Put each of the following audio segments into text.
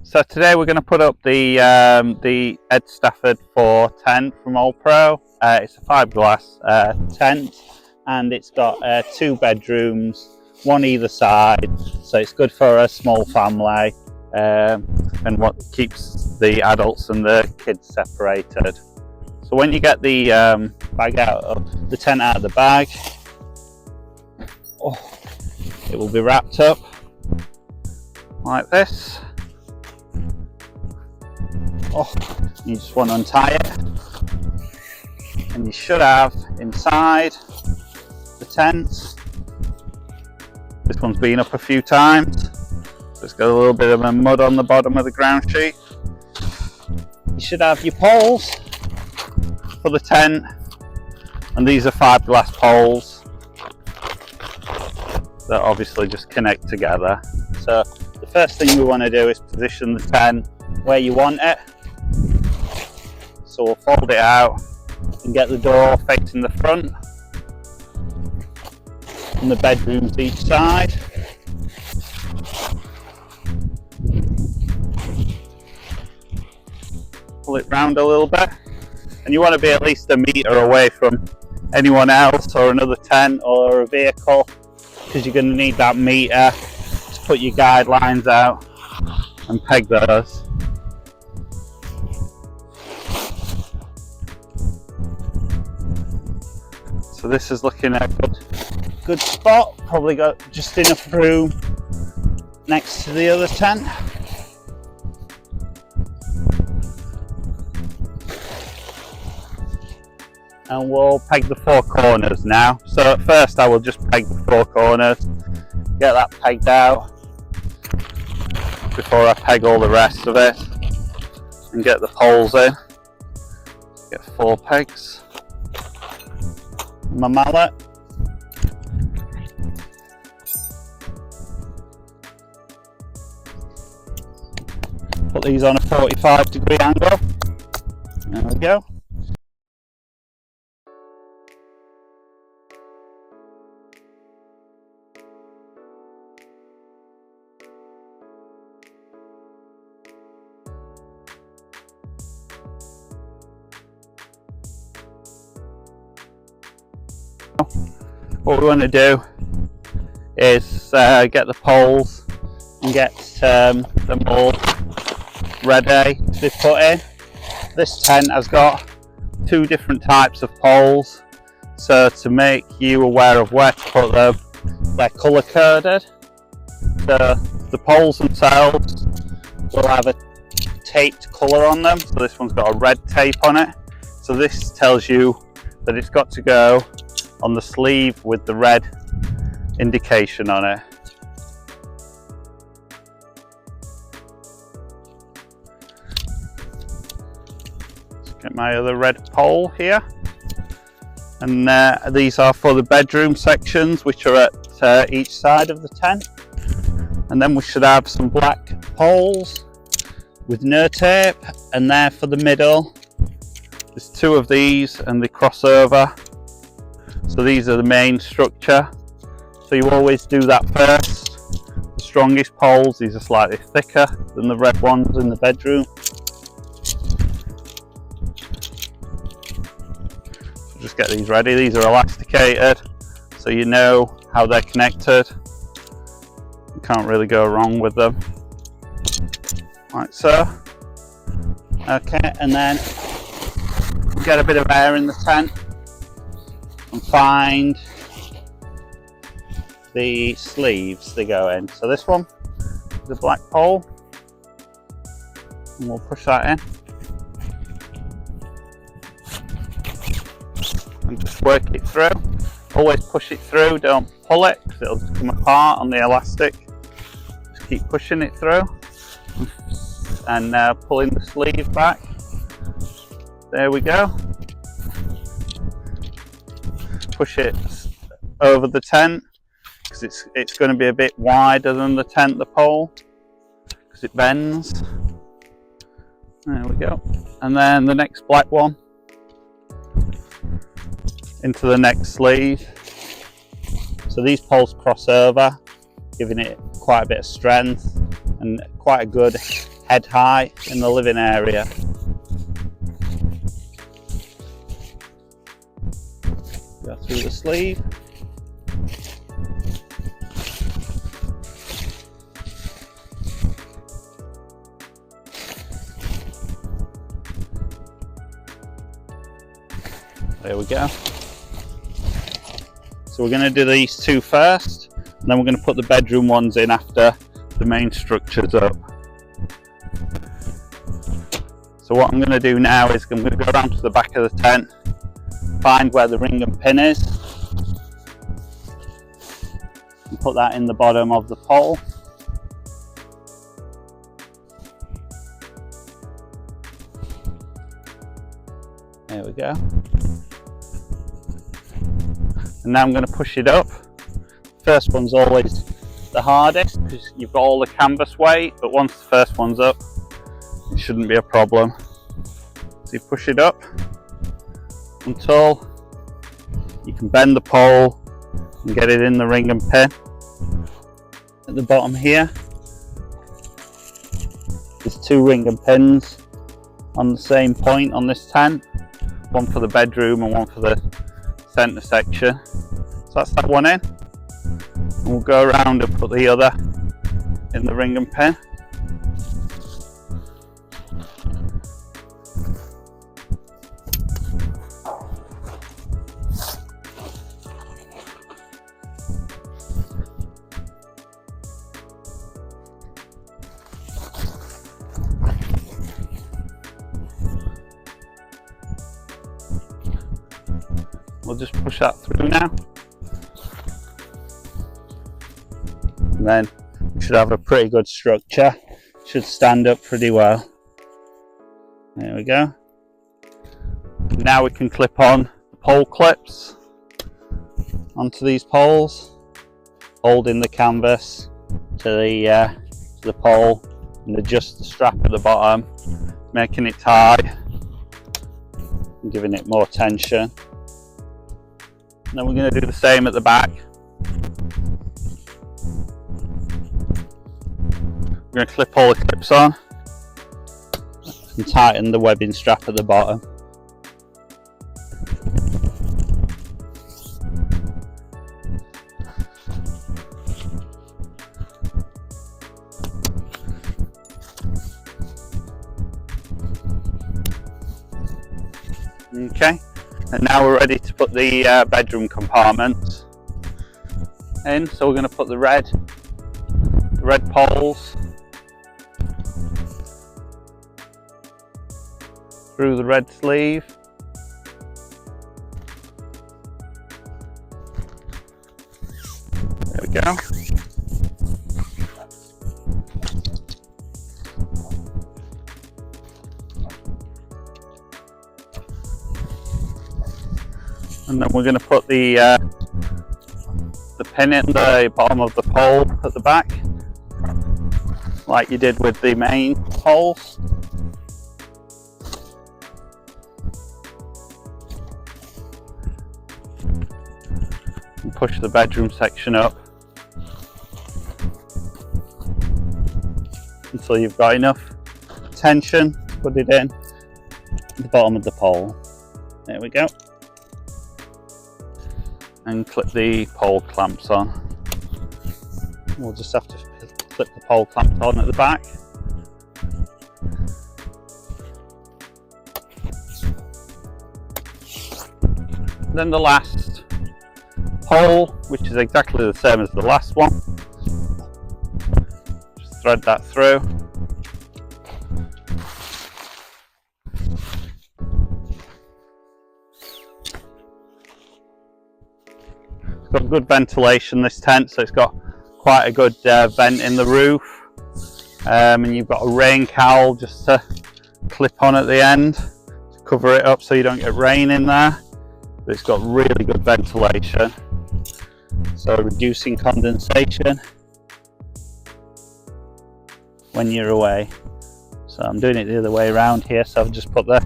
So today we're going to put up the Ed Stafford 4.0 from OLPRO. It's a fiberglass tent, and it's got 2 bedrooms, one either side, so it's good for a small family and what keeps the adults and the kids separated. So when you get the bag out of the tent out of the bag, it will be wrapped up like this. You just want to untie it, and you should have inside the tent, this one's been up a few times, so it's got a little bit of a mud on the bottom of the ground sheet. You should have your poles for the tent, and these are fiberglass poles that obviously just connect together. So the first thing we want to do is position the tent where you want it. So we'll fold it out and get the door facing the front and the bedrooms each side. Pull it round a little bit, and you want to be at least a metre away from anyone else or another tent or a vehicle, because you're going to need that metre to put your guidelines out and peg those. So this is looking at a good spot, probably got just enough room next to the other tent. And we'll peg the 4 corners now. So at first I will just peg the 4 corners, get that pegged out before I peg all the rest of it, and get the poles in. Get 4 pegs. My mallet. Put these on a 45-degree angle. There we go. What we want to do is get the poles and get them all ready to be put in. This tent has got 2 different types of poles, so to make you aware of where to put them, they're colour coded. So the poles themselves will have a taped colour on them, so this one's got a red tape on it, so this tells you that it's got to go on the sleeve with the red indication on it. Let's get my other red pole here, and these are for the bedroom sections, which are at each side of the tent. And then we should have some black poles with no tape, and there for the middle. There's 2 of these and they cross over. So these are the main structure. So you always do that first. The strongest poles, these are slightly thicker than the red ones in the bedroom. So just get these ready. These are elasticated, so you know how they're connected. You can't really go wrong with them. Like so. Okay, and then get a bit of air in the tent and find the sleeves they go in. So this one, the black pole, and we'll push that in and just work it through. Always push it through, don't pull it because it'll just come apart on the elastic. Just keep pushing it through and pulling the sleeve back. There we go. Push it over the tent because it's going to be a bit wider than the tent, the pole, because it bends. There we go. And then the next black one into the next sleeve. So these poles cross over, giving it quite a bit of strength and quite a good head high in the living area. Go through the sleeve. There we go. So we're going to do these two first, and then we're going to put the bedroom ones in after the main structure's up. So what I'm going to do now is I'm going to go around to the back of the tent, find where the ring and pin is, and put that in the bottom of the pole. There we go. And now I'm going to push it up. First one's always the hardest because you've got all the canvas weight, but once the first one's up, it shouldn't be a problem. So you push it up until you can bend the pole and get it in the ring and pin. At the bottom here, there's two ring and pins on the same point on this tent, one for the bedroom and one for the centre section. So that's that one in, and we'll go around and put the other in the ring and pin. We'll just push that through now, and then we should have a pretty good structure. Should stand up pretty well. There we go. Now we can clip on the pole clips onto these poles, holding the canvas to the pole, and adjust the strap at the bottom, making it tight and giving it more tension. And then we're going to do the same at the back. We're going to clip all the clips on and tighten the webbing strap at the bottom. Okay. And now we're ready to put the bedroom compartments in. So we're going to put the red poles through the red sleeve. There we go. And then we're going to put the pin in the bottom of the pole at the back, like you did with the main poles. And push the bedroom section up until you've got enough tension to put it in at the bottom of the pole. There we go. And clip the pole clamps on. We'll just have to clip the pole clamps on at the back. Then the last pole, which is exactly the same as the last one. Just thread that through. It's got good ventilation, this tent, so it's got quite a good vent in the roof, and you've got a rain cowl just to clip on at the end to cover it up so you don't get rain in there, but it's got really good ventilation, so reducing condensation when you're away. So I'm doing it the other way around here, so I've just put the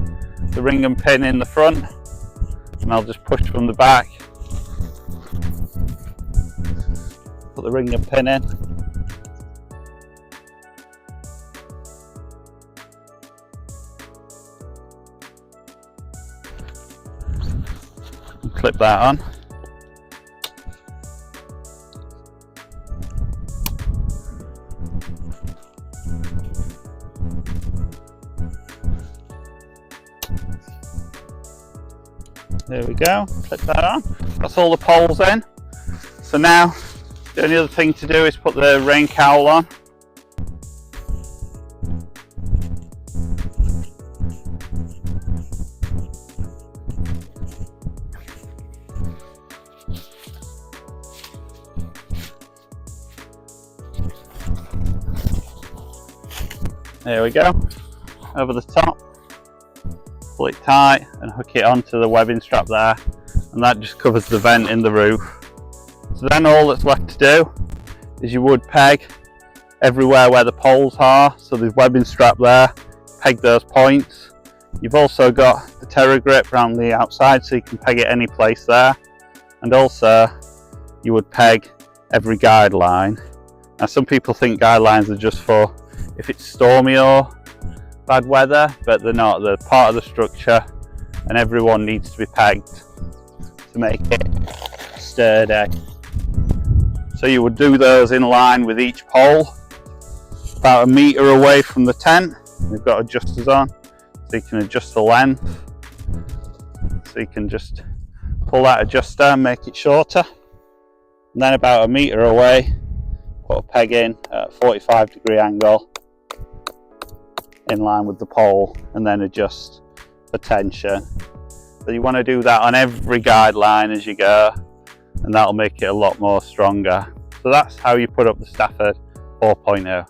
ring and pin in the front, and I'll just push from the back. Put the ring and pin in. clip that on. There we go, clip that on. That's all the poles in. So now the only other thing to do is put the rain cowl on. There we go, over the top. Pull it tight and hook it onto the webbing strap there, and that just covers the vent in the roof. So then all that's left to do is you would peg everywhere where the poles are. So there's webbing strap there, peg those points. You've also got the TerraGrip around the outside, so you can peg it any place there. And also you would peg every guide line. Now some people think guide lines are just for if it's stormy or bad weather, but they're not. They're part of the structure, and everyone needs to be pegged to make it sturdy. So you would do those in line with each pole, about 1 metre away from the tent. We've got adjusters on, so you can adjust the length. So you can just pull that adjuster and make it shorter. And then about 1 metre away, put a peg in at a 45-degree angle in line with the pole, and then adjust for tension. So you want to do that on every guide line as you go, and that'll make it a lot more stronger. So that's how you put up the Stafford 4.0.